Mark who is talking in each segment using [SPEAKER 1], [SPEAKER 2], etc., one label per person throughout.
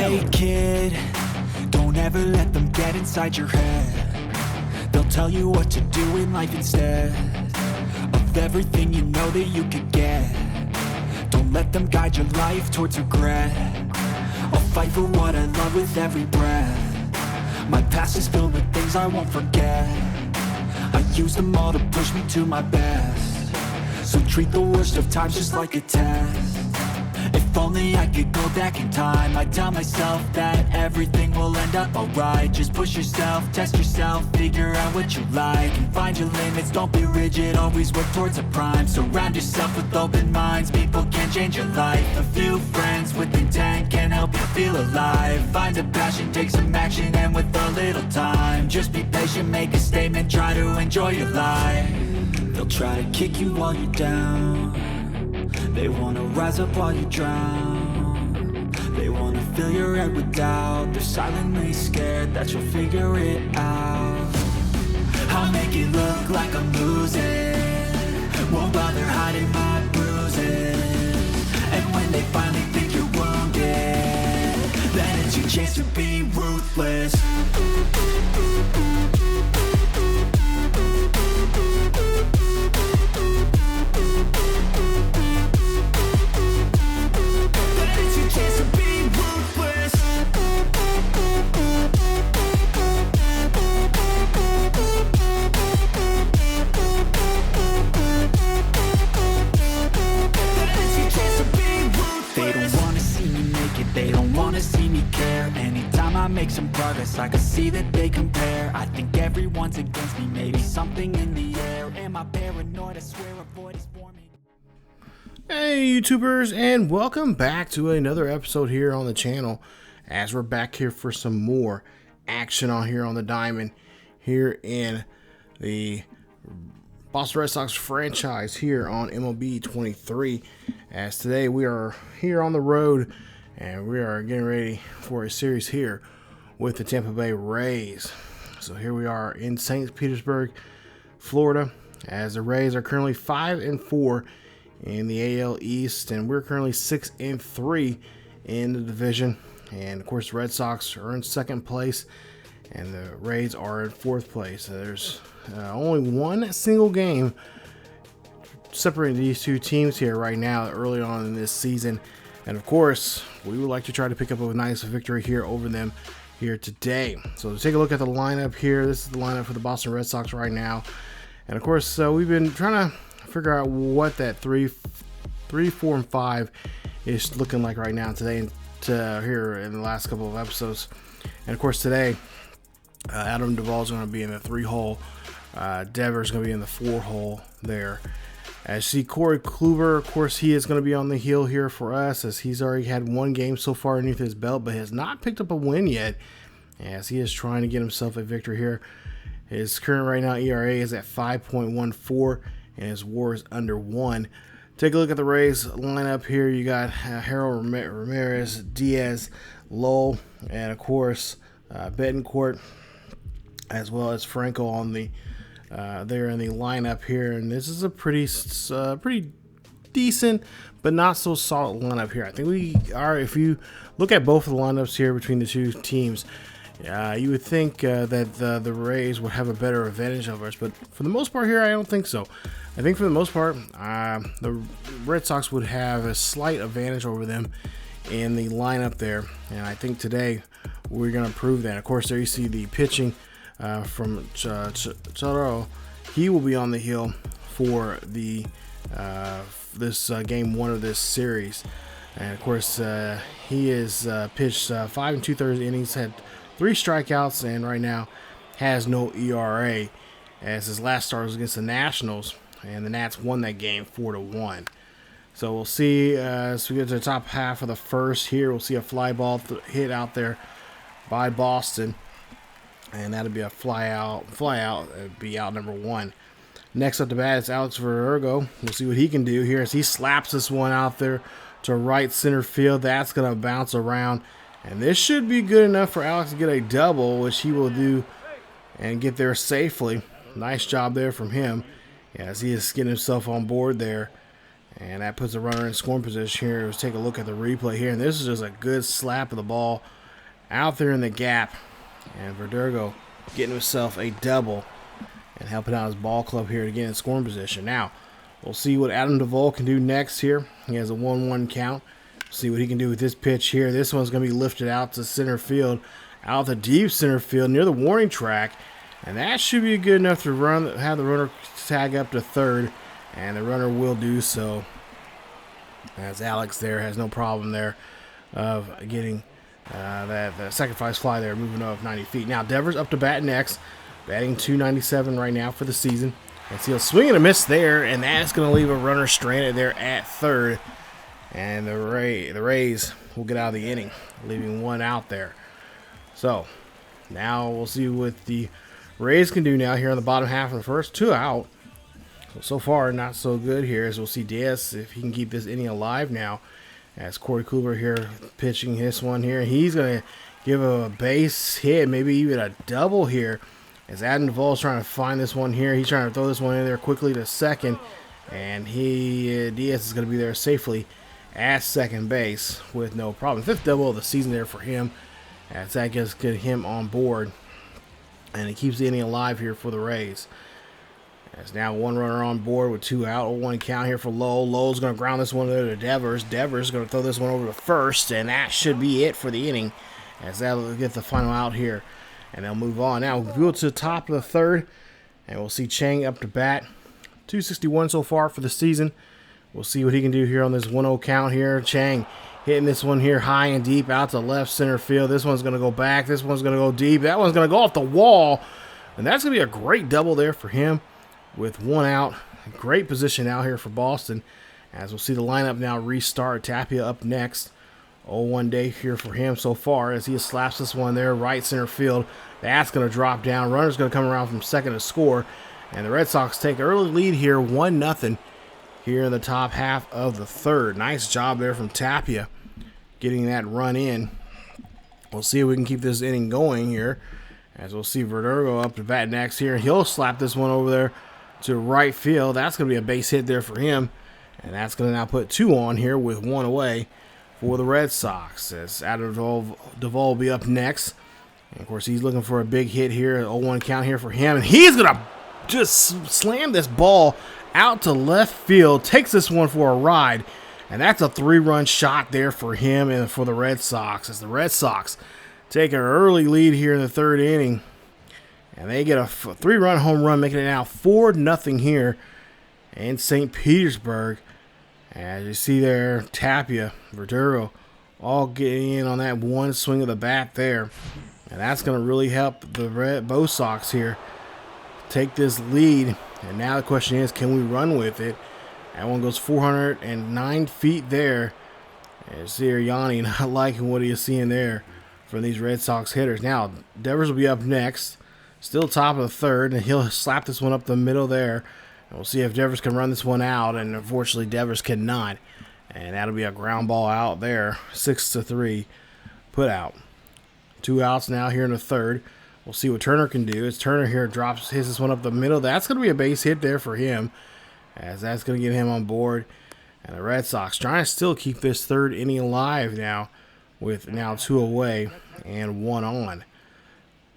[SPEAKER 1] Hey kid, don't ever let them get inside your head. They'll tell you what to do in life instead of everything you know that you could get. Don't let them guide your life towards regret. I'll fight for what I love with every breath. My past is filled with things I won't forget. I use them all to push me to my best. So treat the worst of times just like a test. If only I could go back in time, I'd tell myself that everything will end up alright. Just push yourself, test yourself, figure out what you like, and find your limits, don't be rigid, always work towards a prime. Surround yourself with open minds, people can change your life. A few friends with intent can help you feel alive. Find a passion, take some action, and with a little time, just be patient, make a statement, try to enjoy your life. They'll try to kick you while you're down. They wanna rise up while you drown. They wanna fill your head with doubt. They're silently scared that you'll figure it out. I'll make it look like I'm losing, won't bother hiding my bruises. And when they finally think you're wounded, then it's your chance to be ruthless. Make some progress, I can see that they compare. I think everyone's against me, maybe something in the air. Am I paranoid? I swear a void is forming.
[SPEAKER 2] Hey YouTubers, and welcome back to another episode here on the channel, as we're back here for some more action on here on the diamond here in the Boston Red Sox franchise here on MLB 23. As today we are here on the road and we are getting ready for a series here with the Tampa Bay Rays. So here we are in St. Petersburg, Florida, as the Rays are currently 5-4 in the AL East, and we're currently 6-3 in the division. And of course, the Red Sox are in second place, and the Rays are in fourth place. So there's only one single game separating these two teams here right now, early on in this season. And of course, we would like to try to pick up a nice victory here over them here today. So to take a look at the lineup here, this is the lineup for the Boston Red Sox right now. And of course, we've been trying to figure out what that 3, 4, and 5 is looking like right now today and here in the last couple of episodes. And of course, today, Adam Duvall's going to be in the 3-hole. Devers going to be in the 4-hole there. As you see, Corey Kluber, of course, he is going to be on the heel here for us, as he's already had one game so far underneath his belt, but has not picked up a win yet, as he is trying to get himself a victory here. His current right now ERA is at 5.14, and his WAR is under 1. Take a look at the Rays lineup here. You got Harold Ramirez, Diaz, Lowell, and of course Betancourt, as well as Franco on the there in the lineup here. And this is a pretty decent but not so solid lineup here. I think we are, if you look at both of the lineups here between the two teams, you would think that the Rays would have a better advantage over us, but for the most part here, I don't think so. I think for the most part, the Red Sox would have a slight advantage over them in the lineup there, and I think today we're going to prove that. Of course, there you see the pitching from Chirinos. He will be on the hill for the this game 1 of this series, and of course he is pitched 5 2/3 innings, had 3 strikeouts, and right now has no ERA, as his last start was against the Nationals, and the Nats won that game 4-1. So we'll see as we get to the top half of the first here. We'll see a fly ball hit out there by Boston, and that'll be a fly out. It'd be out number 1. Next up to bat is Alex Verdugo. We'll see what he can do here as he slaps this one out there to right center field. That's going to bounce around, and this should be good enough for Alex to get a double, which he will do and get there safely. Nice job there from him, as he is getting himself on board there. And that puts a runner in scoring position here. Let's take a look at the replay here. And this is just a good slap of the ball out there in the gap. And Verdugo getting himself a double and helping out his ball club here to get in scoring position. Now, we'll see what Adam Duvall can do next here. He has a 1-1 count. See what he can do with this pitch here. This one's going to be lifted out to center field, out the deep center field near the warning track. And that should be good enough to have the runner tag up to third. And the runner will do so. As Alex there has no problem there of getting that sacrifice fly there, moving up 90 feet. Now, Devers up to bat next. Batting .297 right now for the season. And he'll swing and a miss there, and that's going to leave a runner stranded there at third. And the Rays will get out of the inning, leaving one out there. So, now we'll see what the Rays can do now here on the bottom half of the first. 2 out. So far, not so good here, as we'll see Diaz if he can keep this inning alive now. As Corey Kluber here pitching this one here. He's going to give a base hit, maybe even a double here. As Adam Duvall's trying to find this one here. He's trying to throw this one in there quickly to second. And Diaz is going to be there safely at second base with no problem. 5th double of the season there for him. As that gets him on board. And it keeps the inning alive here for the Rays. As now 1 runner on board with 2 out. 0-1 count here for Lowell. Lowell's going to ground this one to Devers. Devers is going to throw this one over to first. And that should be it for the inning. As that'll get the final out here. And they'll move on. Now we'll go to the top of the third. And we'll see Chang up to bat. 261 so far for the season. We'll see what he can do here on this 1-0 count here. Chang hitting this one here high and deep out to left center field. This one's going to go back. This one's going to go deep. That one's going to go off the wall. And that's going to be a great double there for him with 1 out. Great position out here for Boston. As we'll see the lineup now restart. Tapia up next. 0-1 day here for him so far as he slaps this one there right center field. That's going to drop down. Runner's going to come around from second to score. And the Red Sox take an early lead here, 1-0 here in the top half of the third. Nice job there from Tapia getting that run in. We'll see if we can keep this inning going here. As we'll see Verdugo up to bat next here. He'll slap this one over there to right field. That's going to be a base hit there for him. And that's going to now put 2 on here with 1 away for the Red Sox. As Adam Duvall will be up next. And of course, he's looking for a big hit here. 0-1 count here for him. And he's going to just slam this ball out to left field. Takes this one for a ride. And that's a 3-run shot there for him and for the Red Sox. As the Red Sox take an early lead here in the third inning. And they get a 3-run home run, making it now 4-0 here in St. Petersburg. As you see there, Tapia, Verdugo, all getting in on that one swing of the bat there. And that's going to really help the Bo Sox here take this lead. And now the question is, can we run with it? That one goes 409 feet there. And you see here, Yonny not liking what he is seeing there from these Red Sox hitters. Now, Devers will be up next. Still top of the third, and he'll slap this one up the middle there. And we'll see if Devers can run this one out, and unfortunately Devers cannot. And that'll be a ground ball out there, 6-3 put out. 2 outs now here in the third. We'll see what Turner can do. As Turner here hits this one up the middle. That's going to be a base hit there for him, as that's going to get him on board. And the Red Sox trying to still keep this third inning alive now, with now 2 away and 1 on.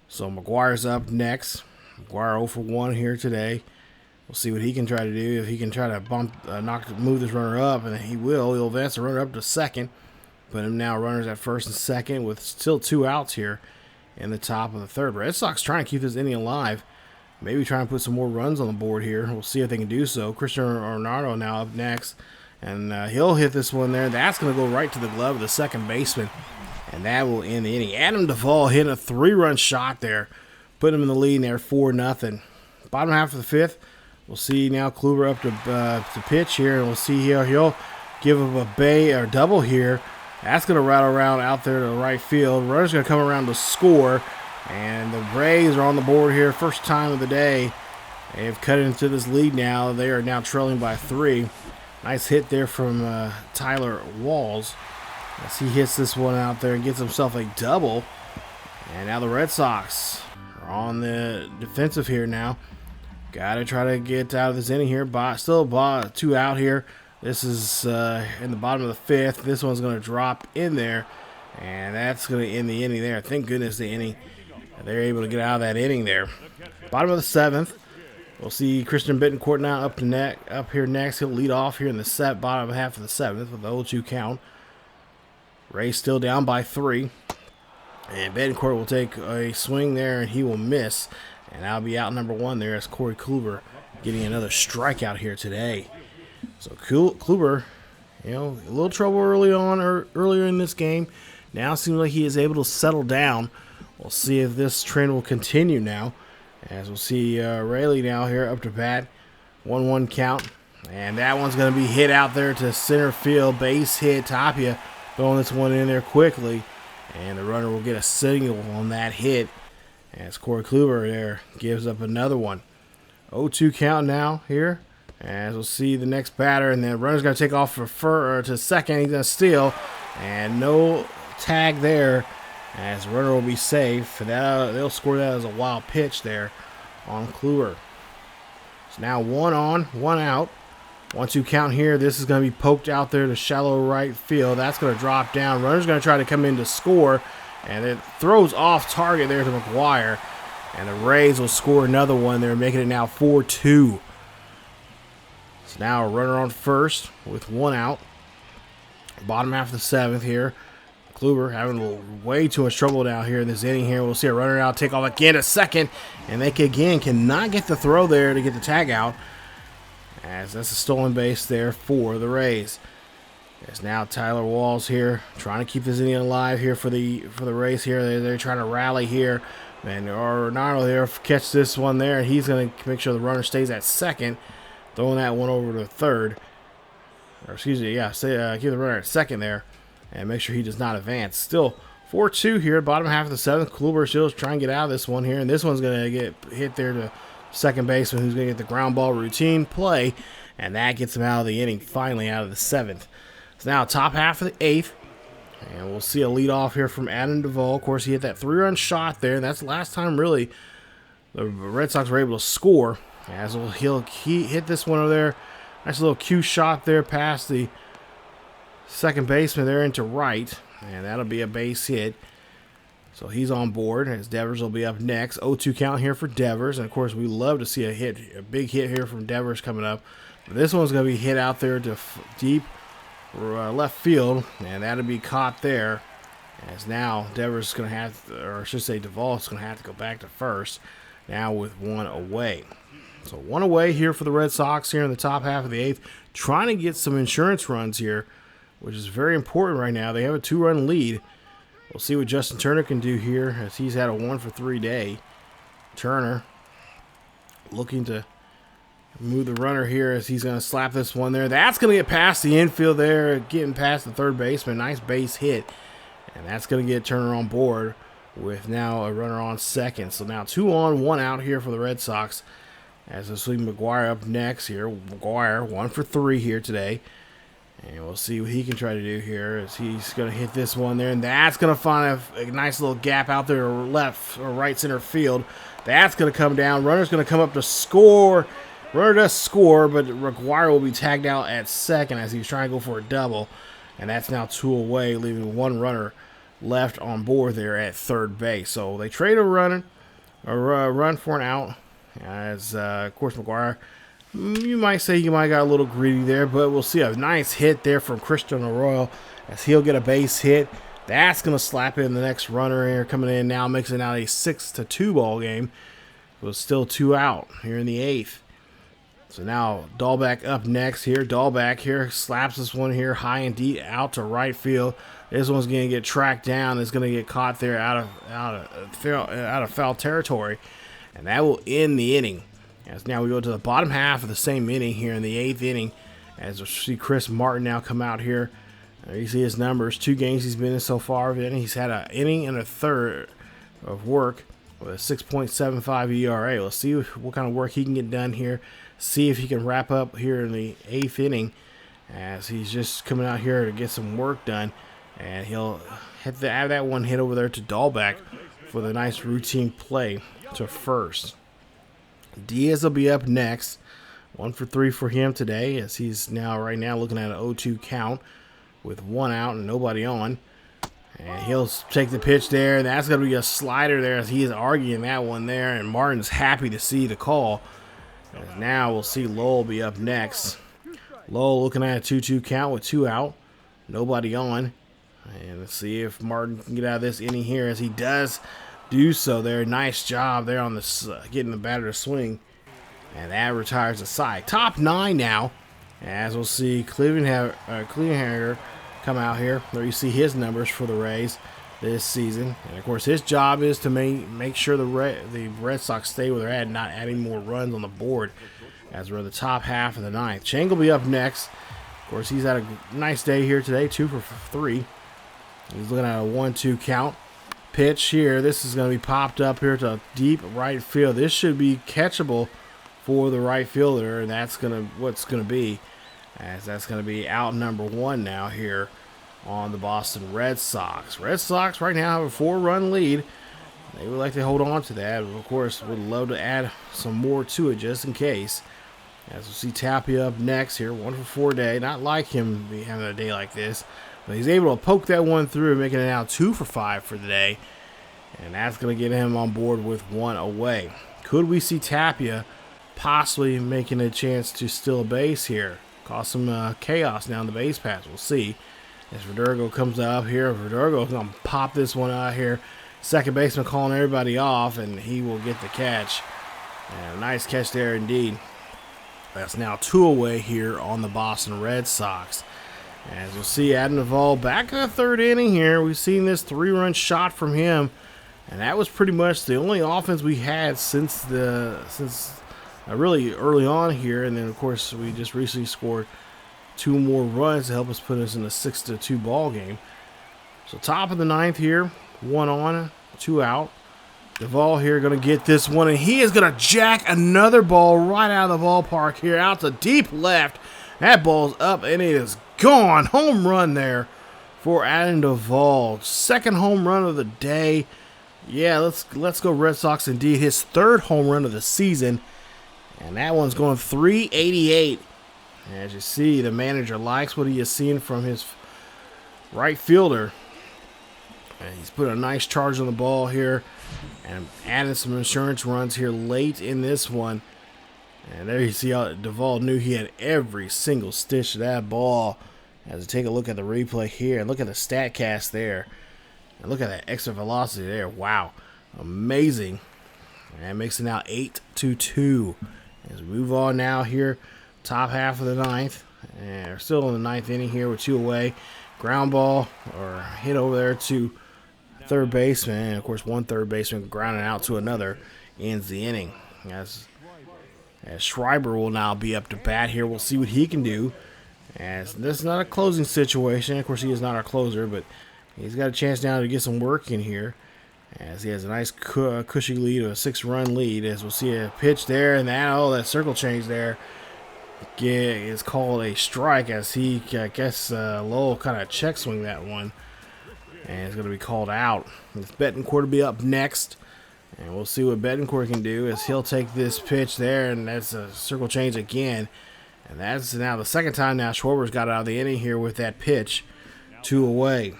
[SPEAKER 2] So McGuire's up next. McGuire 0 for 1 here today. We'll see what he can try to do. If he can try to move this runner up, and he will. He'll advance the runner up to second. Put him now runners at first and second with still 2 outs here in the top of the third. Red Sox trying to keep this inning alive. Maybe trying to put some more runs on the board here. We'll see if they can do so. Christian Arnardo now up next. And he'll hit this one there. That's going to go right to the glove of the second baseman. And that will end the inning. Adam Duvall hit a 3-run shot there. Put him in the lead there, 4-0. Bottom half of the fifth. We'll see now Kluber up to pitch here. And we'll see here he'll give him a double here. That's going to rattle around out there to the right field. Runner's going to come around to score. And the Rays are on the board here. First time of the day. They've cut into this lead now. They are now trailing by 3. Nice hit there from Tyler Walls. As he hits this one out there and gets himself a double. And now the Red Sox are on the defensive here now. Got to try to get out of this inning here. Still 2 out here. This is in the bottom of the fifth. This one's going to drop in there. And that's going to end the inning there. Thank goodness they're able to get out of that inning there. Bottom of the 7th. We'll see Christian Bittencourt now up here next. He'll lead off here in the bottom half of the 7th with the 0-2 count. Rays still down by 3. And Bittencourt will take a swing there, and he will miss. And that'll be out number 1 there as Corey Kluber getting another strikeout here today. So Kluber, a little trouble earlier in this game. Now it seems like he is able to settle down. We'll see if this trend will continue now. As we'll see Rayleigh now here up to bat. 1-1 count. And that one's going to be hit out there to center field. Base hit. Tapia throwing this one in there quickly. And the runner will get a signal on that hit. As Corey Kluber there gives up another one. 0-2 count now here. As we'll see the next batter. And the runner's going to take off to second. He's going to steal. And no tag there. As the runner will be safe. They'll score that as a wild pitch there on Kluber. So now 1 on, 1 out. 1-2 count here. This is going to be poked out there to shallow right field. That's going to drop down. Runner's going to try to come in to score. And it throws off target there to McGuire. And the Rays will score another one. They're making it now 4-2. So now a runner on first with 1 out. Bottom half of the 7th here. Kluber having way too much trouble down here in this inning here. We'll see a runner out take off again to second. And they cannot get the throw there to get the tag out. As that's a stolen base there for the Rays. It's now Tyler Walls here trying to keep this inning alive here for the Rays here. They're trying to rally here. And Arnado there catch this one there. And he's going to make sure the runner stays at second. Throwing that one over to third. Or excuse me, keep the runner at second there. And make sure he does not advance. Still 4-2 here, bottom half of the 7th. Kluber still trying to get out of this one here. And this one's going to get hit there to second baseman, who's going to get the ground ball routine play. And that gets him out of the inning, finally out of the 7th. So now top half of the 8th. And we'll see a leadoff here from Adam Duvall. Of course, he hit that 3-run shot there. And that's the last time, really, the Red Sox were able to score. As he hit this one over there. Nice little cue shot there past the second baseman there into right. And that'll be a base hit. So he's on board as Devers will be up next. 0-2 count here for Devers. And, of course, we love to see a big hit here from Devers coming up. But this one's going to be hit out there to deep left field. And that'll be caught there. As now Devers is going to have to, or I should say Duvall is going to have to go back to first. Now with 1 away. So 1 away here for the Red Sox here in the top half of the 8th. Trying to get some insurance runs here, which is very important right now. They have a 2-run lead. We'll see what Justin Turner can do here as he's had a 1-for-3 day. Turner looking to move the runner here as he's going to slap this one there. That's going to get past the infield there, getting past the third baseman. Nice base hit. And that's going to get Turner on board with now a runner on second. So now 2 on, 1 out here for the Red Sox. As we'll see McGuire up next here. McGuire 1-for-3 here today. And we'll see what he can try to do here as he's going to hit this one there. And that's going to find a nice little gap out there to left or right center field. That's going to come down. Runner's going to come up to score. Runner does score, but McGuire will be tagged out at second as he's trying to go for a double. And that's now 2 away, leaving 1 runner left on board there at third base. So they trade a run for an out. As, of course, McGuire, you might say he might have got a little greedy there, but we'll see a nice hit there from Christian Arroyo as he'll get a base hit. That's going to slap in the next runner here coming in now, makes it now a 6-2 ball game. It was still 2 out here in the 8th. So now Dahlbeck up next here. Dahlbeck here slaps this one here high and deep out to right field. This one's going to get tracked down. It's going to get caught there out of foul territory. And that will end the inning. As now we go to the bottom half of the same inning here in the 8th inning. As we see Chris Martin now come out here. You see his numbers. 2 games he's been in so far. He's had an inning and a third of work with a 6.75 ERA. Let's see what kind of work he can get done here. See if he can wrap up here in the 8th inning. As he's just coming out here to get some work done. And he'll have that one hit over there to Dahlbeck for the nice routine play to first. Diaz will be up next. 1-for-3 for him today as he's right now looking at an 0-2 count with 1 out and nobody on. And he'll take the pitch there, and that's going to be a slider there as he is arguing that one there, and Martin's happy to see the call. And now we'll see Lowell be up next. Lowell looking at a 2-2 count with 2 out, nobody on. And let's see if Martin can get out of this inning here, as he does do so there. Nice job there on the getting the batter to swing. And that retires the side. Top 9 now, as we'll see Cleveland come out here. There you see his numbers for the Rays this season. And, of course, his job is to make sure the Red Sox stay where they're at, not adding more runs on the board as we're in the top half of the 9th. Chang will be up next. Of course, he's had a nice day here today, 2 for 3. He's looking at a 1-2 count. Pitch here. This is going to be popped up here to deep right field. This should be catchable for the right fielder, and that's what's going to be. As that's going to be out number 1 now here on the Boston Red Sox. Red Sox right now have a 4-run lead. They would like to hold on to that. Of course, would love to add some more to it just in case. As we'll see Tapia up next here, 1 for 4 day. Not like him having a day like this, but he's able to poke that one through, making it now 2 for 5 for the day. And that's going to get him on board with 1 away. Could we see Tapia possibly making a chance to steal a base here? Cause some chaos down the base pass. We'll see. As Verdugo comes up here, Verdugo's going to pop this one out here. Second baseman calling everybody off, and he will get the catch. And a nice catch there indeed. That's now 2 away here on the Boston Red Sox. As we'll see, Adam Duvall back in the 3rd inning here. We've seen this 3-run shot from him, and that was pretty much the only offense we had since really early on here. And then, of course, we just recently scored 2 more runs to help us put us in a 6-2 ball game. So top of the 9th here, 1 on, 2 out. Duvall here going to get this one, and he is going to jack another ball right out of the ballpark here, out to deep left. That ball's up, and it is gone. Home run there for Adam Duvall. 2nd home run of the day. Yeah, let's go Red Sox indeed. His 3rd home run of the season. And that one's going 388. As you see, the manager likes what he is seeing from his right fielder. And he's put a nice charge on the ball here and added some insurance runs here late in this one. And there you see how Duvall knew he had every single stitch of that ball. As we take a look at the replay here and look at the StatCast there. And look at that extra velocity there. Wow. Amazing. And makes it now 8-2. As we move on now here, top half of the 9th. And we're still in the 9th inning here with 2 away. Ground ball or hit over there to third baseman. And, of course, one third baseman grounding out to another ends the inning. As Schreiber will now be up to bat here. We'll see what he can do. As this is not a closing situation. Of course, he is not our closer, but he's got a chance now to get some work in here. As he has a nice cushy lead, a 6-run lead. As we'll see a pitch there, and that circle change there is called a strike. As he, I guess, Lowell kind of check swing that one, and it's going to be called out. Betancourt will be up next, and we'll see what Betancourt can do. As he'll take this pitch there, and that's a circle change again. And that's now the 2nd time now Schwarber's got out of the inning here with that pitch. 2 away.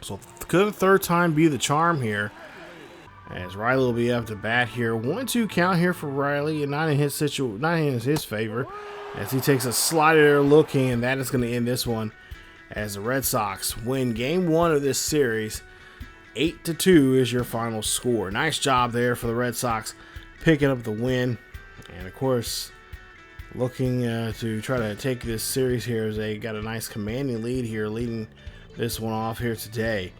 [SPEAKER 2] So could a 3rd time be the charm here? As Riley will be up to bat here. 1-2 count here for Riley, and not in his favor. As he takes a slider looking, and that is going to end this one. As the Red Sox win Game 1 of this series, 8-2 is your final score. Nice job there for the Red Sox, picking up the win, and of course, looking to try to take this series here as they got a nice commanding lead here, leading this one off here today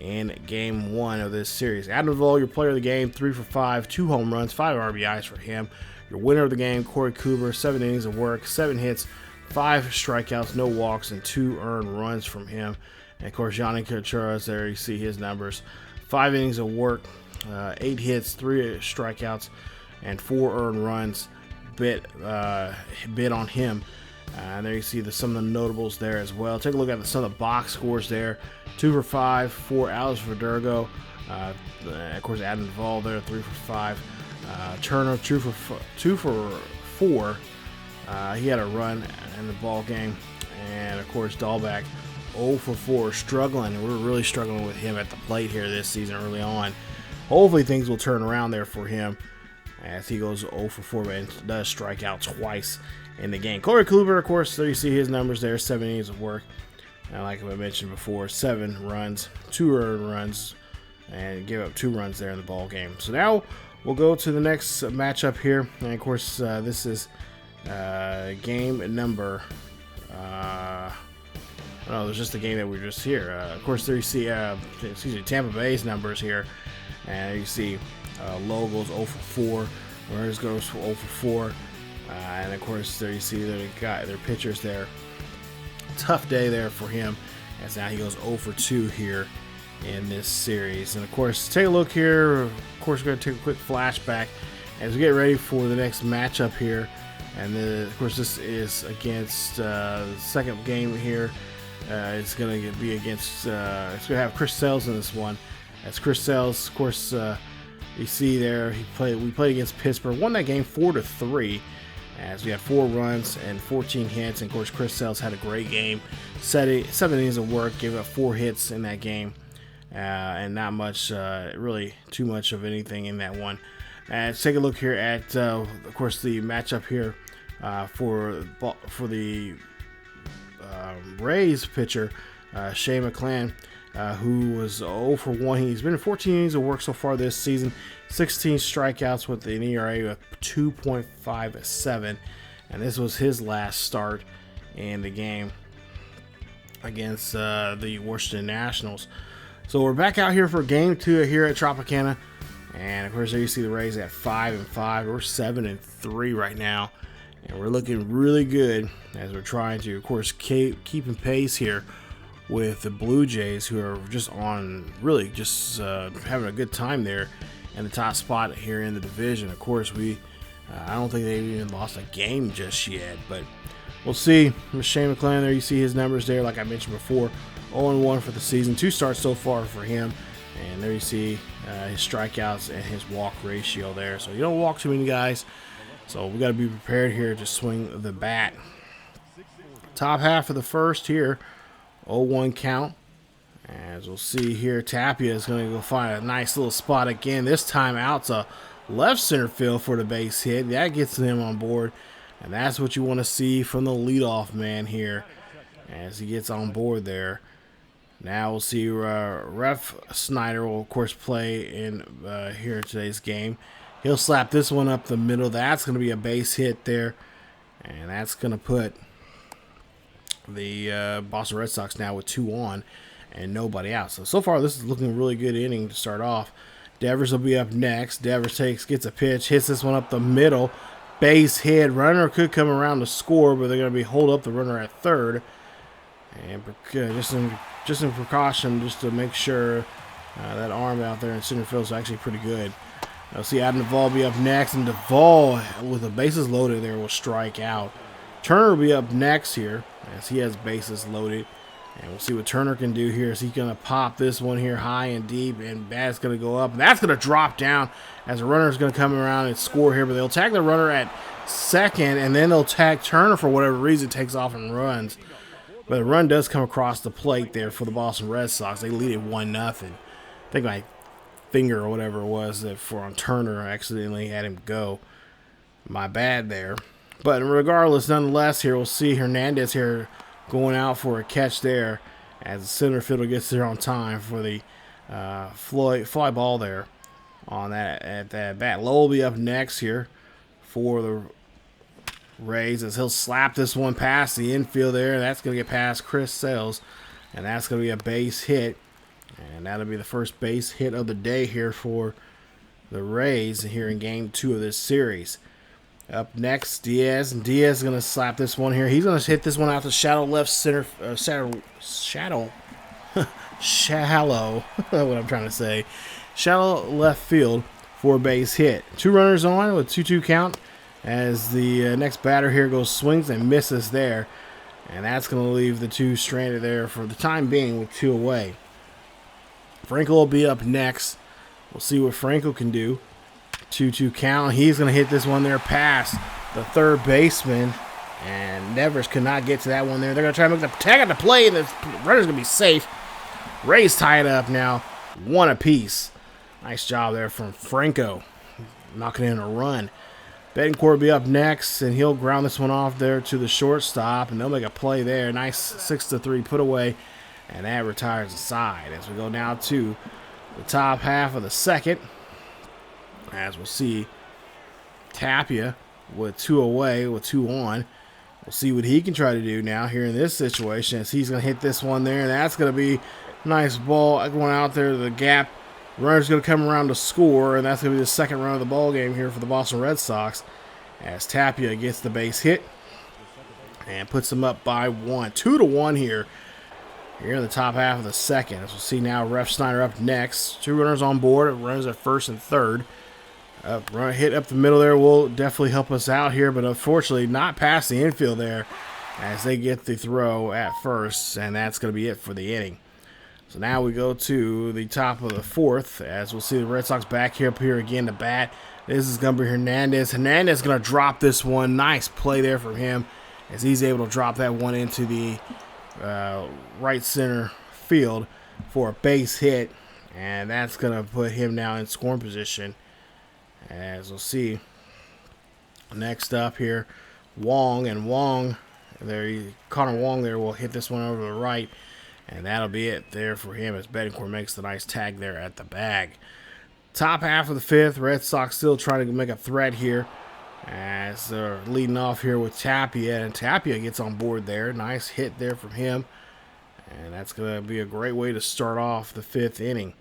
[SPEAKER 2] in Game 1 of this series. Adam Duvall, your player of the game, 3 for 5, 2 home runs, 5 RBIs for him. Your winner of the game, Corey Kluber, 7 innings of work, 7 hits, 5 strikeouts, no walks, and 2 earned runs from him. And of course, Yonny Chirinos, there you see his numbers, 5 innings of work, 8 hits, 3 strikeouts, and 4 earned runs. Bit on him. And there you see some of the notables there as well. Take a look at some of the box scores there. 2 for 5, 4 outs for Verdugo. Of course, Adam Duvall there, 3 for 5. Turner, 2 for 4. He had a run in the ball game. And of course, Dahlbeck, 0 for 4, struggling. We're really struggling with him at the plate here this season early on. Hopefully things will turn around there for him as he goes 0 for 4 and does strike out twice in the game. Corey Kluber, of course, there you see his numbers there, 7 innings of work. And like I mentioned before, 7 runs, 2 earned runs, and give up 2 runs there in the ball game. So now we'll go to the next matchup here. And of course, this is game number. No, there's just the game that we just here. Of course, there you see, Tampa Bay's numbers here, and you see Lowe goes 0 for 4, Rays goes 0 for 4, and of course there you see they got their pitchers there. Tough day there for him, as now he goes 0 for 2 here in this series. And of course, take a look here. Of course, we're going to take a quick flashback as we get ready for the next matchup here. And then, of course, this is against the second game here. It's going to be against. It's going to have Chris Sales in this one. As Chris Sales, of course, you see there we played against Pittsburgh. Won that game 4-3. As we had 4 runs and 14 hits. And of course, Chris Sales had a great game. 7 innings of work, gave up 4 hits in that game. And not much, really too much of anything in that one. Let's take a look here at, of course, the matchup here for the Rays pitcher, Shane McClanahan, who was 0 for 1. He's been in 14 innings of work so far this season, 16 strikeouts with an ERA of 2.57, and this was his last start in the game against the Washington Nationals. So we're back out here for game 2 here at Tropicana, and of course there you see the Rays at 5-5. We're 7-3 right now, and we're looking really good as we're trying to, of course, keep in pace here with the Blue Jays, who are just on really just having a good time there in the top spot here in the division. Of course, I don't think they've even lost a game just yet, but we'll see. Shane McClanahan there, you see his numbers there, like I mentioned before, 0-1 for the season, 2 starts so far for him, and there you see his strikeouts and his walk ratio there. So you don't walk too many guys, so we got to be prepared here to swing the bat. Top half of the first here, 0-1 count. As we'll see here, Tapia is going to go find a nice little spot again. This time out to left center field for the base hit. That gets him on board, and that's what you want to see from the leadoff man here as he gets on board there. Now we'll see Ref Snyder will, of course, play in here in today's game. He'll slap this one up the middle. That's going to be a base hit there, and that's going to put the Boston Red Sox now with 2 on and nobody out. So far this is looking a really good inning to start off. Devers will be up next. Devers gets a pitch, hits this one up the middle, base hit. Runner could come around to score, but they're going to hold up the runner at third, and just in precaution, just to make sure that arm out there in center field is actually pretty good. I'll see Adam Duvall be up next, and Duvall, with the bases loaded there, will strike out. Turner will be up next here as he has bases loaded. And we'll see what Turner can do here. Is he going to pop this one here high and deep, and that's going to go up. And that's going to drop down as the runner is going to come around and score here. But they'll tag the runner at second, and then they'll tag Turner for whatever reason, takes off and runs. But the run does come across the plate there for the Boston Red Sox. They lead it 1-0. I think my finger or whatever it was that on Turner, I accidentally had him go. My bad there. But regardless, nonetheless, here we'll see Hernandez here going out for a catch there as the center fielder gets there on time for the fly ball there on that bat. Lowe will be up next here for the Rays as he'll slap this one past the infield there. That's going to get past Chris Sales, and that's going to be a base hit. And that'll be the first base hit of the day here for the Rays here in game 2 of this series. Up next, Diaz, and Diaz is going to slap this one here. He's going to hit this one out to shallow left center, shallow, what I'm trying to say, shallow left field for a base hit. 2 runners on with 2-2 count as the next batter here swings and misses there. And that's going to leave the 2 stranded there for the time being with 2 away. Franco will be up next. We'll see what Franco can do. 2-2 count. He's going to hit this one there past the third baseman. And Devers could not get to that one there. They're going to try to make the tag on the play, and the runner's going to be safe. Rays tie it up now, 1 apiece. Nice job there from Franco, knocking in a run. Betancourt will be up next, and he'll ground this one off there to the shortstop, and they'll make a play there. Nice 6-3 put away, and that retires the side. As we go now to the top half of the second, as we'll see Tapia with 2 away, with 2 on. We'll see what he can try to do now here in this situation, as he's going to hit this one there, and that's going to be a nice ball going out there to the gap. Runner's going to come around to score, and that's going to be the second run of the ball game here for the Boston Red Sox, as Tapia gets the base hit and puts them up by 1. 2-1 here in the top half of the second. As we'll see now, Refsnyder up next. 2 runners on board. Runners at first and third. Hit up the middle there will definitely help us out here, but unfortunately not past the infield there as they get the throw at first, and that's going to be it for the inning. So now we go to the top of the fourth, as we'll see the Red Sox back here up here again to bat. This is going to be Hernandez. Hernandez is going to drop this one. Nice play there from him as he's able to drop that one into the right center field for a base hit, and that's going to put him now in scoring position. As we'll see, next up here, Wong there, Connor Wong there will hit this one over to the right, and that'll be it there for him as Betancourt makes the nice tag there at the bag. Top half of the fifth, Red Sox still trying to make a threat here as they're leading off here with Tapia, and Tapia gets on board there. Nice hit there from him, and that's going to be a great way to start off the 5th inning.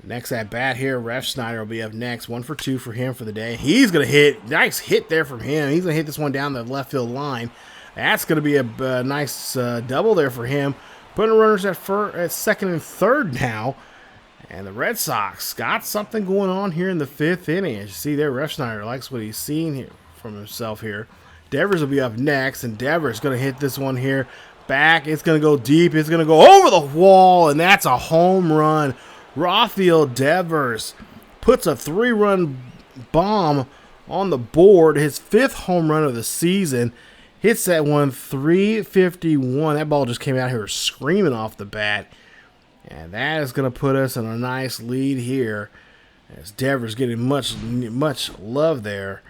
[SPEAKER 2] Next at bat here, Refsnyder will be up next. 1 for 2 for him for the day. He's going to hit. Nice hit there from him. He's going to hit this one down the left field line. That's going to be a nice double there for him. Putting runners at second and third now. And the Red Sox got something going on here in the 5th inning. As you see there, Refsnyder likes what he's seen here from himself here. Devers will be up next, and Devers going to hit this one here. Back. It's going to go deep. It's going to go over the wall, and that's a home run. Rafael Devers puts a 3-run bomb on the board, his 5th home run of the season. Hits that one 351. That ball just came out here screaming off the bat. And that is going to put us in a nice lead here as Devers getting much love there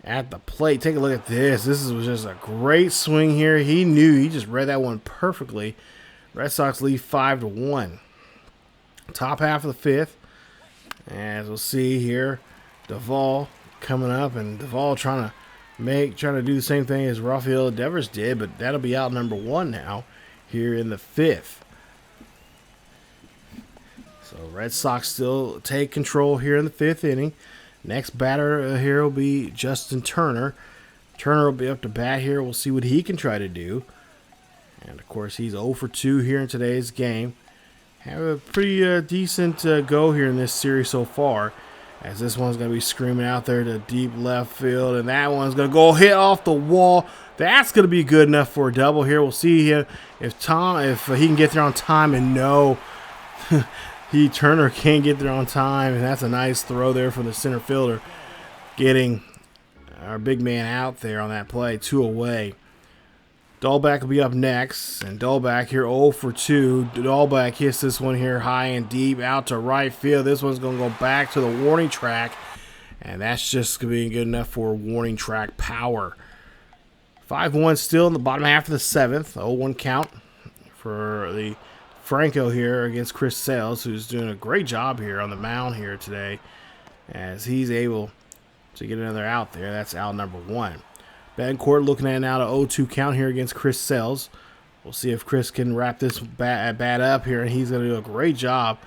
[SPEAKER 2] at the plate. Take a look at this. This was just a great swing here. He just read that one perfectly. Red Sox lead 5-1. Top half of the 5th, as we'll see here, Duvall coming up, and Duvall trying to do the same thing as Rafael Devers did, but that'll be out number 1 now here in the 5th. So Red Sox still take control here in the 5th inning. Next batter here will be Justin Turner. Turner will be up to bat here. We'll see what he can try to do. And of course, he's 0 for 2 here in today's game. Have a pretty decent go here in this series so far, as this one's going to be screaming out there to deep left field, and that one's going to go hit off the wall. That's going to be good enough for a double here. We'll see if he can get there on time, and no, Turner can't get there on time, and that's a nice throw there from the center fielder, getting our big man out there on that play, 2 away. Dahlbeck will be up next, and Dahlbeck here 0 for 2. Dahlbeck hits this one here high and deep out to right field. This one's going to go back to the warning track, and that's just going to be good enough for warning track power. 5-1 still in the bottom half of the 7th. 0-1 count for the Franco here against Chris Sales, who's doing a great job here on the mound here today, as he's able to get another out there. That's out number 1. Betancourt looking at now to 0-2 count here against Chris Sales. We'll see if Chris can wrap this bat up here, and he's going to do a great job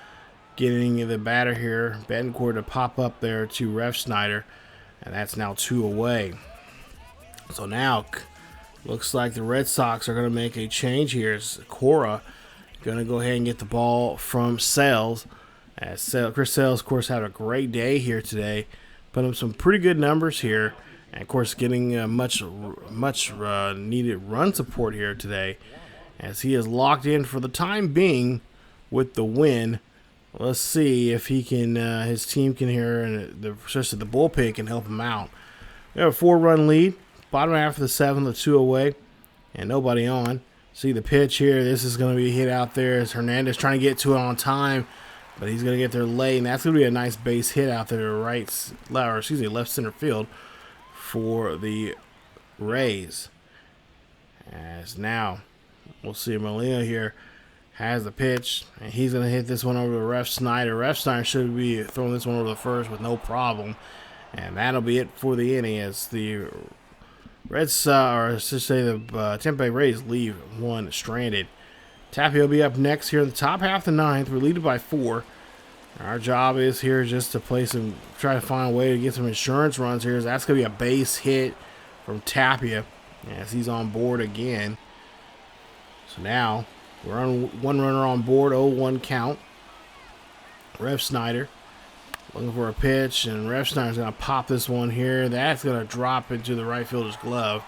[SPEAKER 2] getting the batter here, Betancourt, to pop up there to Refsnyder, and that's now 2 away. So now looks like the Red Sox are going to make a change here. It's Cora going to go ahead and get the ball from Sales. Chris Sales, of course, had a great day here today, put up some pretty good numbers here. And, of course, getting much needed run support here today, as he is locked in for the time being with the win. Let's see if he can, his team can here, and especially the bullpen can help him out. We have a 4-run lead. bottom half of the 7th, the 2 away, and nobody on. See the pitch here. This is going to be hit out there as Hernandez trying to get to it on time, but he's going to get there late, and that's going to be a nice base hit out there to left center field for the Rays. As now we'll see Molina here has the pitch, and he's going to hit this one over to Ref Snyder. Ref Snyder should be throwing this one over the first with no problem, and that'll be it for the inning as the Red Sox, or I should say the Tampa Bay Rays, leave one stranded. Tapia will be up next here in the top half of the 9th. We're leading by 4. Our job is here just to try to find a way to get some insurance runs here. That's going to be a base hit from Tapia as he's on board again. So now we're on one runner on board, 0-1 count. Ref Snyder looking for a pitch, and Ref Snyder's going to pop this one here. That's going to drop into the right fielder's glove.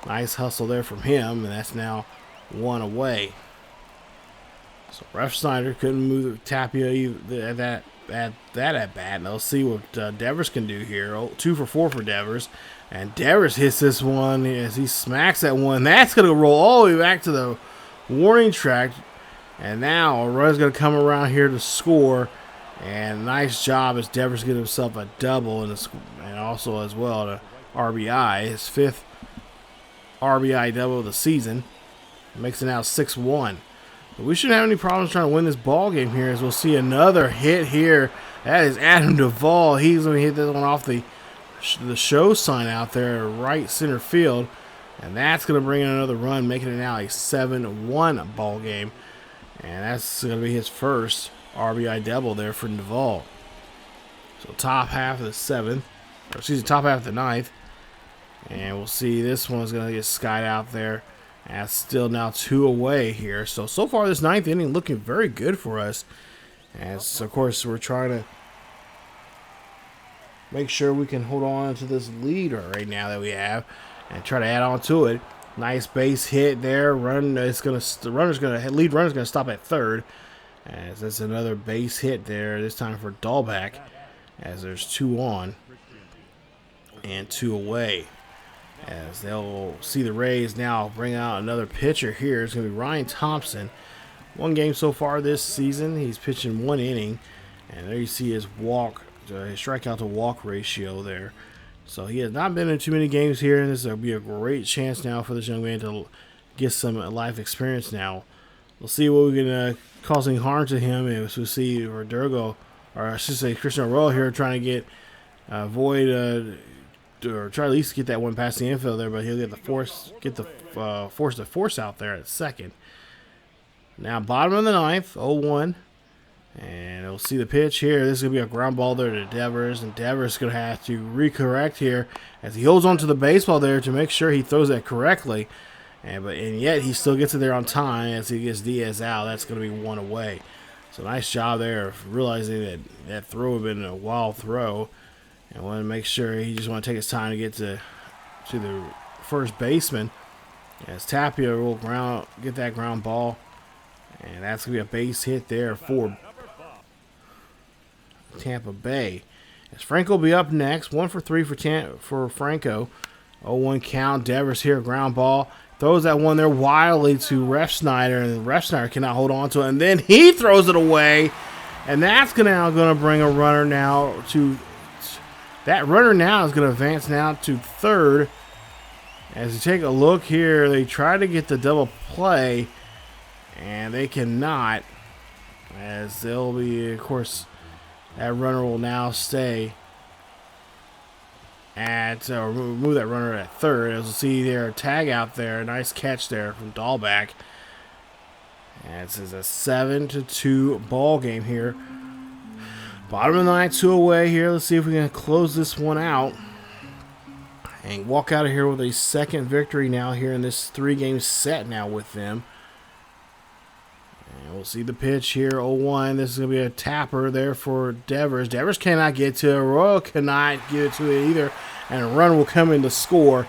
[SPEAKER 2] Nice hustle there from him, and that's now 1 away. So Ref Snyder couldn't move Tapia at that at bat. And they'll see what Devers can do here. 2 for 4 for Devers. And Devers hits this one as he smacks that one. That's going to roll all the way back to the warning track. And now a run's going to come around here to score. And nice job as Devers gets himself a double and also as well an RBI. His 5th RBI double of the season. Makes it now 6-1. But we shouldn't have any problems trying to win this ball game here, as we'll see another hit here. That is Adam Duvall. He's going to hit this one off the show sign out there, right center field. And that's going to bring in another run, making it now a 7-1 ball game. And that's going to be his first RBI double there for Duvall. So top half of the 7th, or excuse me, top half of the 9th. And we'll see this one's going to get skied out there. And it's still now 2 away here. So far this 9th inning looking very good for us. As, of course, we're trying to make sure we can hold on to this lead right now that we have and try to add on to it. Nice base hit there. Lead runner's going to stop at third. As that's another base hit there, this time for Dahlback, as there's 2 on and 2 away. As they'll see the Rays now bring out another pitcher here. It's going to be Ryan Thompson. 1 game so far this season. He's pitching 1 inning. And there you see his strikeout to walk ratio there. So he has not been in too many games here, and this will be a great chance now for this young man to get some life experience now. We'll see what we can causing harm to him as we see Verdugo, or I should say Christian Arroyo here trying to get Void or try at least get that one past the infield there, but he'll get the force out there at second. Now bottom of the 9th, 0-1, and we'll see the pitch here. This is gonna be a ground ball there to Devers, and Devers is gonna have to recorrect here as he holds onto the baseball there to make sure he throws that correctly. And yet he still gets it there on time as he gets Diaz out. That's going to be 1 away. So nice job there of realizing that that throw had been a wild throw. And want to make sure he just want to take his time to get to the first baseman. As Tapia will get that ground ball. And that's going to be a base hit there for Tampa Bay. As Franco will be up next. 1 for 3 for Franco. 0-1 count. Devers here, ground ball. Throws that one there wildly to Ref Snyder, and Ref Snyder cannot hold on to it, and then he throws it away, and that's now going to bring a runner now to that runner now is going to advance now to third. As you take a look here, they try to get the double play, and they cannot, as they'll be, of course, that runner will now stay move that runner at third. As you'll see there, tag out there, nice catch there from Dahlback. And this is a 7-2 ball game here. Bottom of the 9th, 2 away here. Let's see if we can close this one out and walk out of here with a second victory now here in this 3-game set now with them. And we'll see the pitch here, 0-1. This is going to be a tapper there for Devers. Devers cannot get to it. Royal cannot get to it either. And a run will come in to score.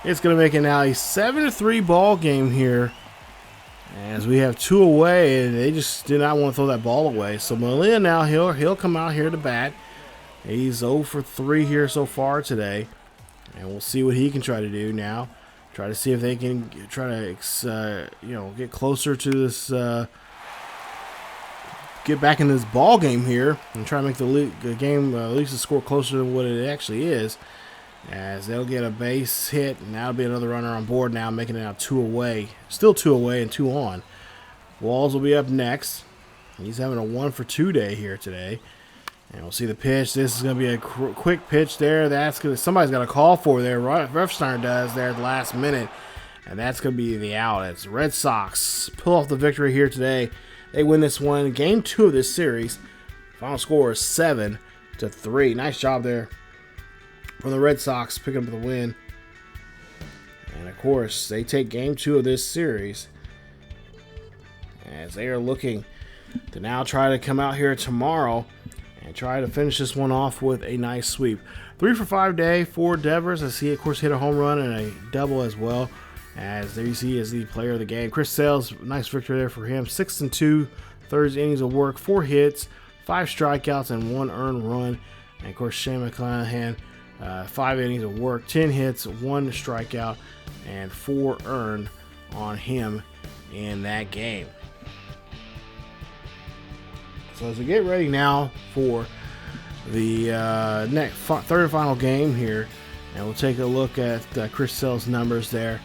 [SPEAKER 2] It's going to make it now a 7-3 ball game here. As we have 2 away, and they just did not want to throw that ball away. So Molina now, he'll come out here to bat. He's 0 for 3 here so far today. And we'll see what he can try to do now. Try to see if they can try to, get closer to this, get back in this ball game here and try to make the game at least a score closer to what it actually is. As they'll get a base hit, and that'll be another runner on board now, making it now 2 away. Still 2 away and 2 on. Walls will be up next. He's having a 1-for-2 day here today. And we'll see the pitch. This is going to be a quick pitch there. Somebody's got a call for there. Refsteiner does there at the last minute. And that's going to be the out. As the Red Sox pull off the victory here today. They win this one. Game 2 of this series. Final score is 7-3. Nice job there from the Red Sox picking up the win. And of course, they take Game 2 of this series as they are looking to now try to come out here tomorrow and try to finish this one off with a nice sweep. 3-for-5 day for Devers, as he, of course, hit a home run and a double as well. As there you see is the player of the game. Chris Sale's, nice victory there for him. 6 2 thirds innings of work, 4 hits, 5 strikeouts, and 1 earned run. And, of course, Shane McClanahan, 5 innings of work, 10 hits, 1 strikeout, and 4 earned on him in that game. So as we get ready now for the third and final game here, and we'll take a look at Chris Sale's numbers there,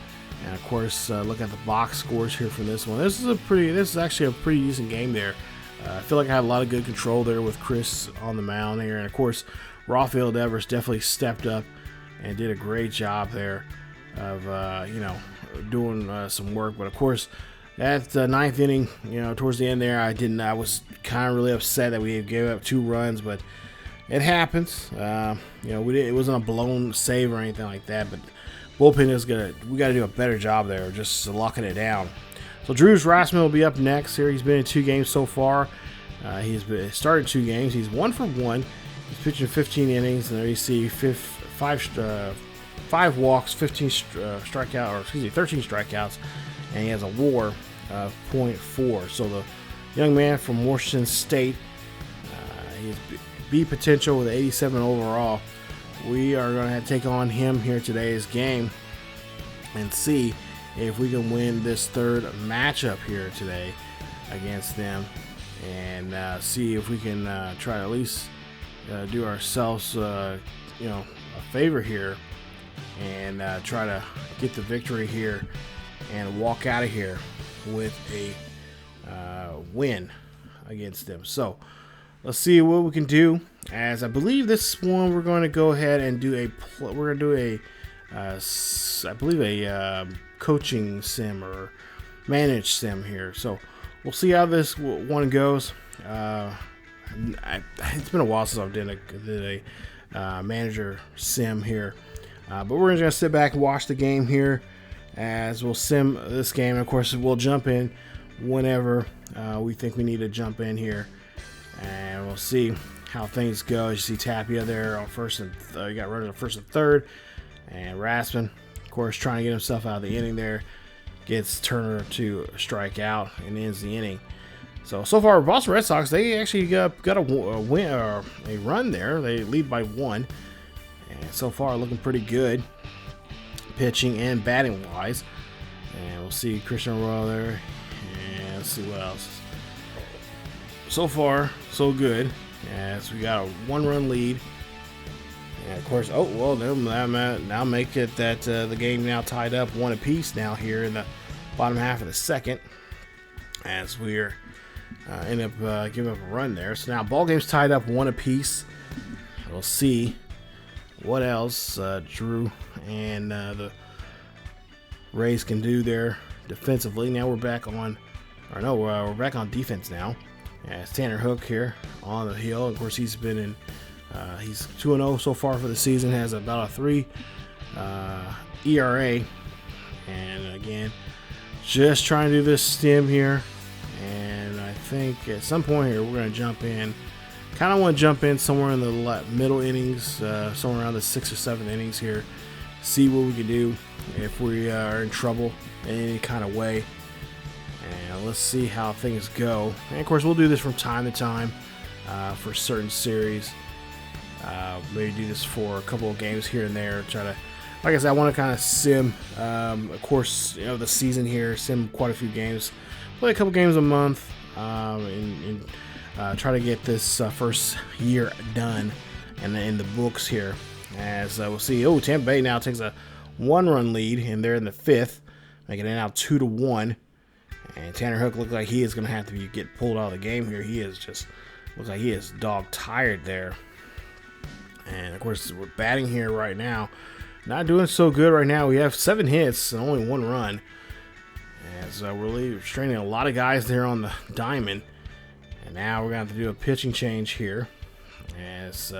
[SPEAKER 2] and of course look at the box scores here for this one. This is actually a pretty decent game there. I feel like I had a lot of good control there with Chris on the mound here, and of course Rafael Devers definitely stepped up and did a great job there of doing some work. But of course, at the 9th inning, towards the end there, I was kind of really upset that we gave up 2 runs, but it happens. It wasn't a blown save or anything like that, but bullpen we got to do a better job there, just locking it down. So Drew Rasmussen will be up next here. He's been in 2 games so far. He's started 2 games. He's 1-for-1. He's pitching 15 innings, and there you see 5 walks, 13 strikeouts, and he has a WAR of .4. So the young man from Washington State, he has B potential with 87 overall. We are going to take on him here today's game and see if we can win this third matchup here today against them, and see if we can try to at least do ourselves a favor here and try to get the victory here and walk out of here with a win against them. So let's see what we can do. As I believe this one, we're going to go ahead and do a coaching sim or managed sim here. So we'll see how this one goes. It's been a while since I've did a manager sim here, but we're just gonna sit back and watch the game here as we'll sim this game. Of course, we'll jump in whenever we think we need to jump in here, and we'll see how things go. As you see Tapia there on first and you got runners on first and third, and Rasmussen, of course, trying to get himself out of the inning there, gets Turner to strike out and ends the inning. So far, Boston Red Sox, they actually got a win or a run there. They lead by 1, and so far looking pretty good, pitching and batting wise. And we'll see Christian Royal there, and let's see what else. So far, so good, as we got a 1-run lead. And of course, now make it that the game now tied up 1 apiece now here in the bottom half of the second, as we're end up giving up a run there. So now ball game's tied up 1 apiece. We'll see what else Drew and the Rays can do there defensively. Now we're back on defense now. It's Tanner Hook here on the hill. Of course, he's been in. He's 2-0 so far for the season. Has about a 3 ERA. And again, just trying to do this stim here. And I think at some point here we're going to jump in. Kind of want to jump in somewhere in the middle innings, somewhere around the 6th or 7th innings here. See what we can do if we are in trouble in any kind of way. And let's see how things go. And of course, we'll do this from time to time for certain series. Maybe do this for a couple of games here and there. Try to like I said, I want to kind of sim, of course, the season here, sim quite a few games, play a couple games a month, and try to get this first year done and in the books here. As we'll see, Tampa Bay now takes a 1-run lead, and they're in the 5th, making it now 2-1. And Tanner Hook looks like he is going to have to get pulled out of the game here. He is just looks like he is dog tired there. And of course, we're batting here right now, not doing so good right now. We have 7 hits and only 1 run. As we're really straining a lot of guys there on the diamond. And now we're going to have to do a pitching change here. As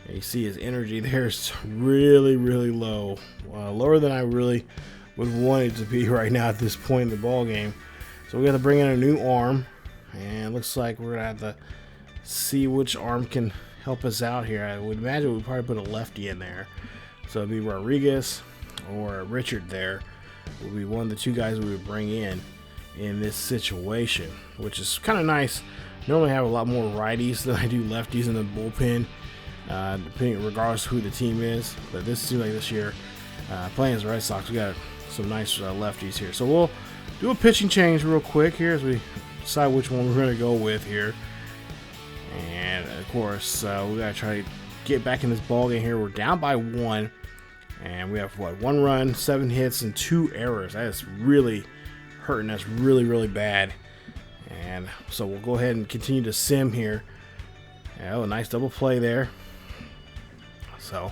[SPEAKER 2] you see, his energy there is really, really low. Lower than I really would want it to be right now at this point in the ball game. So we got to bring in a new arm. And it looks like we're going to have to see which arm can help us out here. I would imagine we'd probably put a lefty in there. So it'd be Rodriguez or Richard there. Would be one of the 2 guys we would bring in this situation, which is kind of nice. Normally I have a lot more righties than I do lefties in the bullpen, depending regardless who the team is. But this seems like this year, playing as the Red Sox, we got some nice lefties here. So we'll do a pitching change real quick here as we decide which one we're going to go with here. And of course, we got to try to get back in this ball game here. We're down by 1, and we have 1 run, 7 hits, and 2 errors. That is really hurting us really, really bad. And so we'll go ahead and continue to sim here. Oh, a nice double play there. So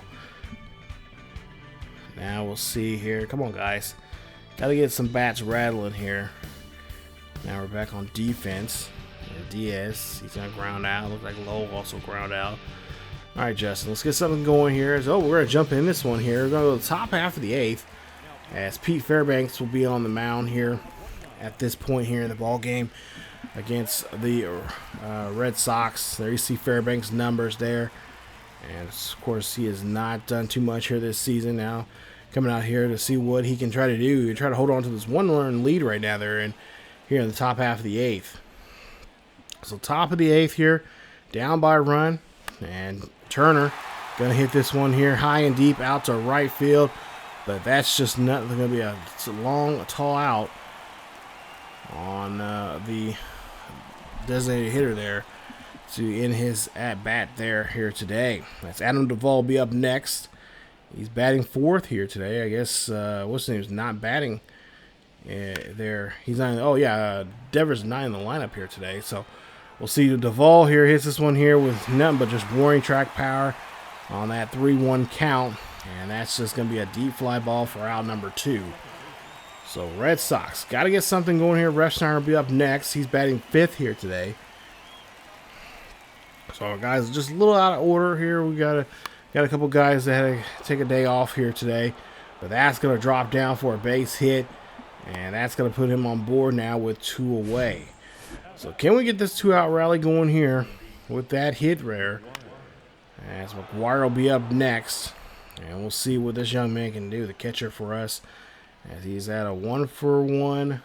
[SPEAKER 2] now we'll see here. Come on, guys. Got to get some bats rattling here. Now we're back on defense. Diaz, he's going to ground out. Looks like Lowe also ground out. All right, Justin, let's get something going here. So we're going to jump in this one here. We're going to go to the top half of the 8th, as Pete Fairbanks will be on the mound here at this point here in the ball game against the Red Sox. There you see Fairbanks' numbers there. And of course, he has not done too much here this season. Now coming out here to see what he can try to do. Try to hold on to this 1-run lead right now there, and here in the top half of the 8th. So top of the 8th here, down by a run, and Turner gonna hit this one here high and deep out to right field, but that's just not gonna be a tall out on the designated hitter there to end his at bat there here today. That's Adam Duvall be up next. He's batting 4th here today. I guess what's his name is not batting there. He's not. Oh yeah, Devers not in the lineup here today. So we'll see. Duvall here hits this one here with nothing but just warning track power on that 3-1 count, and that's just going to be a deep fly ball for out number 2. So Red Sox got to get something going here. Refsnyder will be up next. He's batting 5th here today. So guys, just a little out of order here. We got a couple guys that had to take a day off here today, but that's going to drop down for a base hit, and that's going to put him on board now with 2 away. So can we get this 2-out rally going here with that hit there? As McGuire will be up next, and we'll see what this young man can do, the catcher for us, as he's at a 1-for-1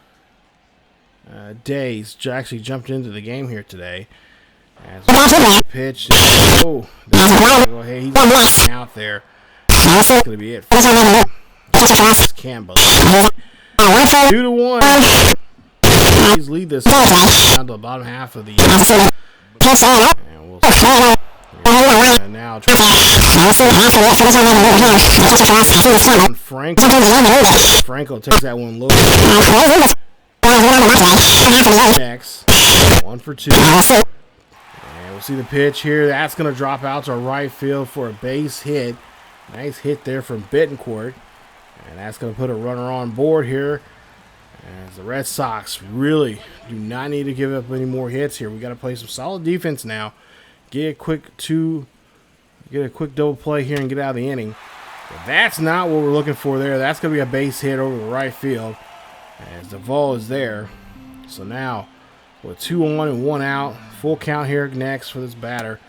[SPEAKER 2] day. He's actually jumped into the game here today. As we pitch, oh, go ahead, he's out there. That's going to be it. Can't believe it. 2-1. Please lead this down to the bottom half of the and we'll see. And now Franco takes that one low. Next, 1 for 2. And we'll see the pitch here. That's going to drop out to right field for a base hit. Nice hit there from Bittencourt. And that's going to put a runner on board here. As the Red Sox really do not need to give up any more hits here. We got to play some solid defense now. Get a quick double play here and get out of the inning. But that's not what we're looking for there. That's going to be a base hit over the right field as Duvall is there. So now with 2 on and 1 out, full count here next for this batter.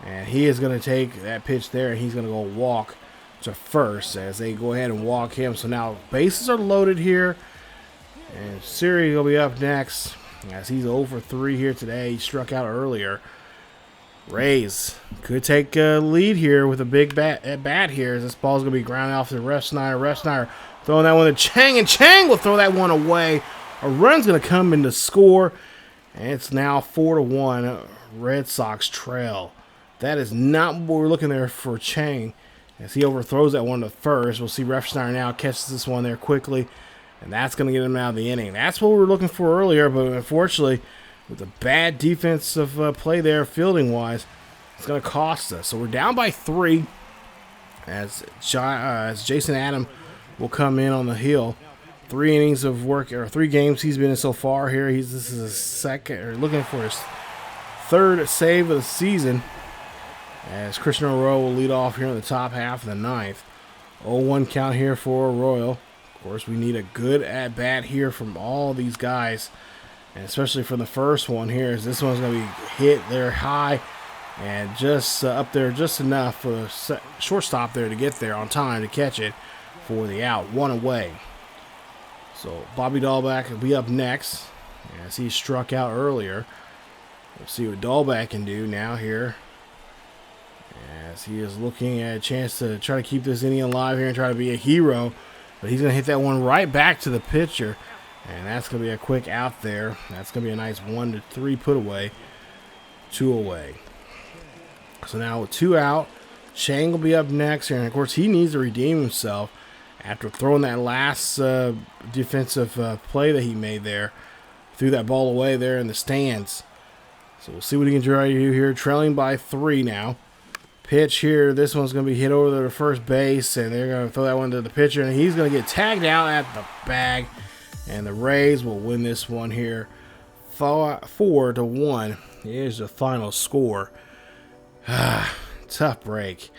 [SPEAKER 2] And he is going to take that pitch there, and he's going to go walk to first as they go ahead and walk him. So now bases are loaded here. And Siri will be up next as he's 0 for 3 here today. He struck out earlier. Rays could take a lead here with a big bat here. This ball's going to be grounded off to Refsnyder. Refsnyder throwing that one to Chang, and Chang will throw that one away. A run's going to come in to score, and it's now 4-1. Red Sox trail. That is not what we're looking there for Chang, as he overthrows that one to first. We'll see Refsnyder now catches this one there quickly, and that's going to get him out of the inning. That's what we were looking for earlier, but unfortunately, with a bad defensive play there, fielding-wise, it's going to cost us. So we're down by 3 as Jason Adam will come in on the hill. 3 innings of work, or 3 games he's been in so far here. This is his second, or looking for his 3rd save of the season, as Christian Arroyo will lead off here in the top half of the 9th. 0-1 count here for Arroyo. Of course, we need a good at-bat here from all these guys, and especially for the first one here, as this one's going to be hit there high and just up there just enough for the shortstop there to get there on time to catch it for the out. 1 away. So Bobby Dahlbeck will be up next, as he struck out earlier. We'll see what Dahlbeck can do now here, as he is looking at a chance to try to keep this inning alive here and try to be a hero. But he's going to hit that one right back to the pitcher, and that's going to be a quick out there. That's going to be a nice 1-3 put away, 2 away. So now with 2 out, Chang will be up next here, and of course he needs to redeem himself after throwing that last defensive play that he made there. Threw that ball away there in the stands. So we'll see what he can try to do here. Trailing by 3 now. Pitch here. This one's going to be hit over to the first base, and they're going to throw that one to the pitcher, and he's going to get tagged out at the bag. And the Rays will win this one here. 4-1 is the final score. Tough break,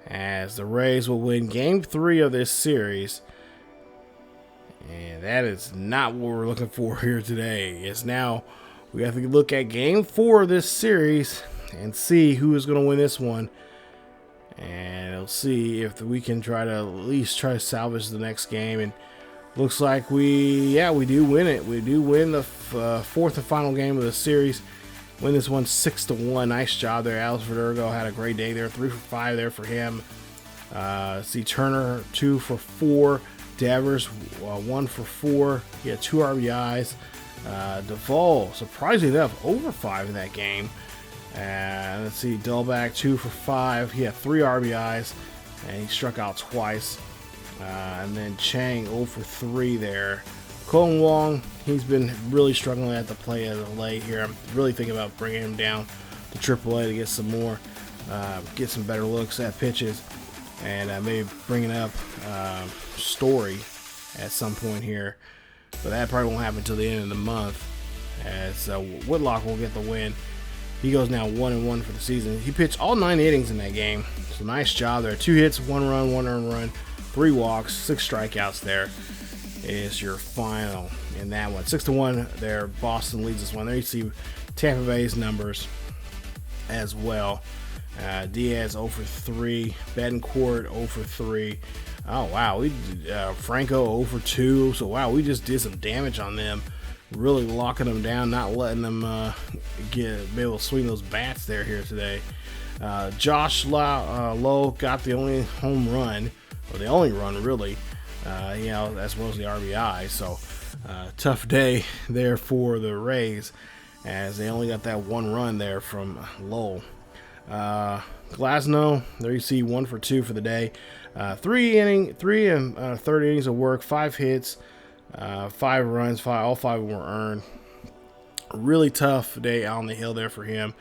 [SPEAKER 2] as the Rays will win Game 3 of this series. And that is not what we're looking for here today. It's now we have to look at Game 4 of this series and see who is going to win this one. And we'll see if we can try to at least try to salvage the next game. And looks like we do win it. We do win the 4th and final game of the series. Win this one 6-1. Nice job there. Alex Verdugo had a great day there. 3 for 5 there for him. See Turner 2 for 4. Devers 1 for 4. He had 2 RBIs. Duvall, surprisingly enough, over 5 in that game. Let's see, Dahlbeck 2 for 5. He had 3 RBIs, and he struck out twice. And then Chang 0 for 3 there. Colin Wong, he's been really struggling at the plate as of late here. I'm really thinking about bringing him down to AAA to get some more, get some better looks at pitches, and maybe bringing up Story at some point here. But that probably won't happen until the end of the month, as Whitlock will get the win. He goes now 1-1 for the season. He pitched all 9 innings in that game, so nice job there. 2 hits, 1 run, 1 earned run, 3 walks, 6 strikeouts there. Is your final in that one. 6-1 there. Boston leads this one. There you see Tampa Bay's numbers as well. Diaz 0 for 3. Betancourt 0 for 3. Oh, wow. We Franco 0 for 2. So, wow, we just did some damage on them. Really locking them down, not letting them be able to swing those bats there here today. Josh Lowe got the only home run, or the only run, really. As well as the RBI. So, tough day there for the Rays, as they only got that 1 run there from Lowell. Glasnow, there you see 1 for 2 for the day. 3 and third innings of work, 5 hits, 5 runs, all 5 were earned. Really tough day on the hill there for him,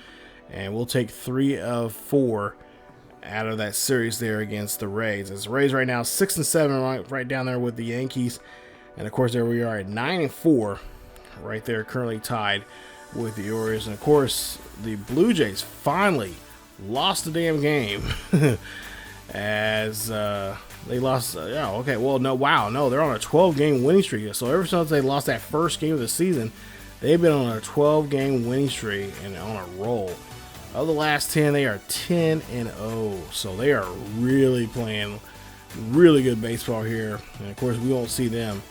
[SPEAKER 2] and we'll take 3 of 4 out of that series there against the Rays. As the Rays right now 6-7, right down there with the Yankees, and of course there we are at 9-4, right there currently tied with the Orioles. And of course the Blue Jays finally lost the damn game, as they lost. They're on a 12-game winning streak. So ever since they lost that first game of the season, they've been on a 12-game winning streak and on a roll. Of the last 10, they are 10-0. So they are really playing really good baseball here. And of course, we won't see them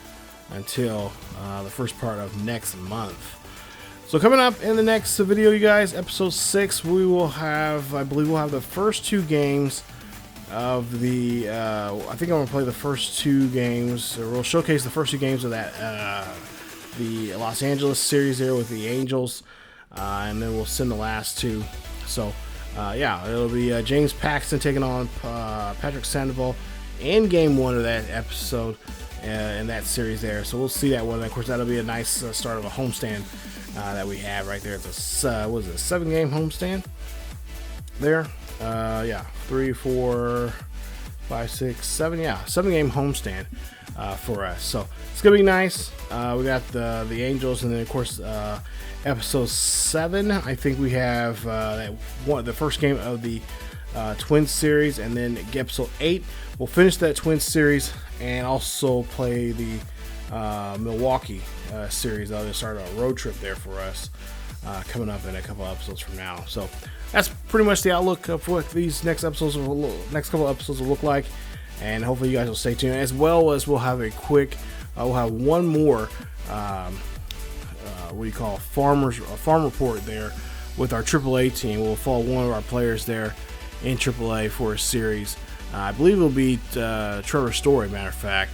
[SPEAKER 2] until the first part of next month. So coming up in the next video, you guys, episode 6, we will have, I believe we'll have the first 2 games of the, I think I'm going to play the first 2 games, or we'll showcase the first 2 games of that, the Los Angeles series there with the Angels, and then we'll send the last 2. So, yeah, it'll be James Paxton taking on Patrick Sandoval in game 1 of that episode in that series there. So we'll see that one. Of course, that'll be a nice start of a homestand that we have right there. It's a, what is it, 7-game homestand there. Yeah, 3, 4, 5, 6, 7. Yeah, 7-game homestand for us. So it's gonna be nice. We got the Angels, and then of course episode 7. I think we have that one, the first game of the Twins series, and then episode 8. We'll finish that Twins series and also play the Milwaukee series. That'll start a road trip there for us coming up in a couple episodes from now. So that's pretty much the outlook of what these next couple episodes will look like, and hopefully you guys will stay tuned. As well as we'll have a quick, we'll have one more what do you call farm report there with our AAA team. We'll follow one of our players there in AAA for a series. I believe it'll be Trevor Story, matter of fact,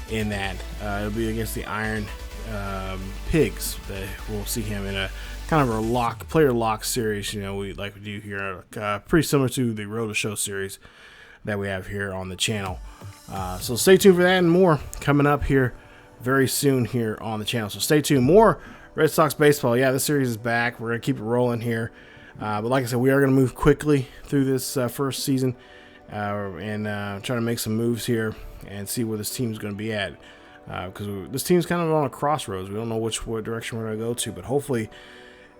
[SPEAKER 2] in that. It'll be against the Iron Pigs. We'll see him in a kind of a player lock series, you know, we do here, pretty similar to the Road to Show series that we have here on the channel. So stay tuned for that and more coming up here very soon here on the channel. So stay tuned. More Red Sox baseball. Yeah, this series is back. We're going to keep it rolling here. But like I said, we are going to move quickly through this first season and try to make some moves here and see where this team's going to be at. Because this team's kind of on a crossroads. We don't know what direction we're going to go to, but hopefully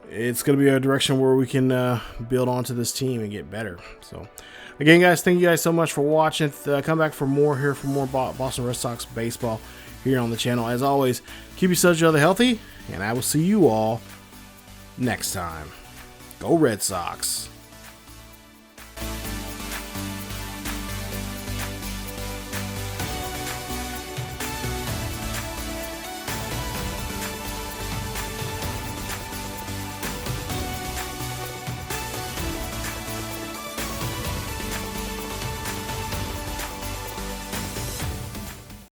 [SPEAKER 2] it's going to be a direction where we can build onto this team and get better. So again, guys, thank you guys so much for watching. Come back for more here, for more Boston Red Sox baseball here on the channel. As always, keep yourselves healthy, and I will see you all next time. Go Red Sox.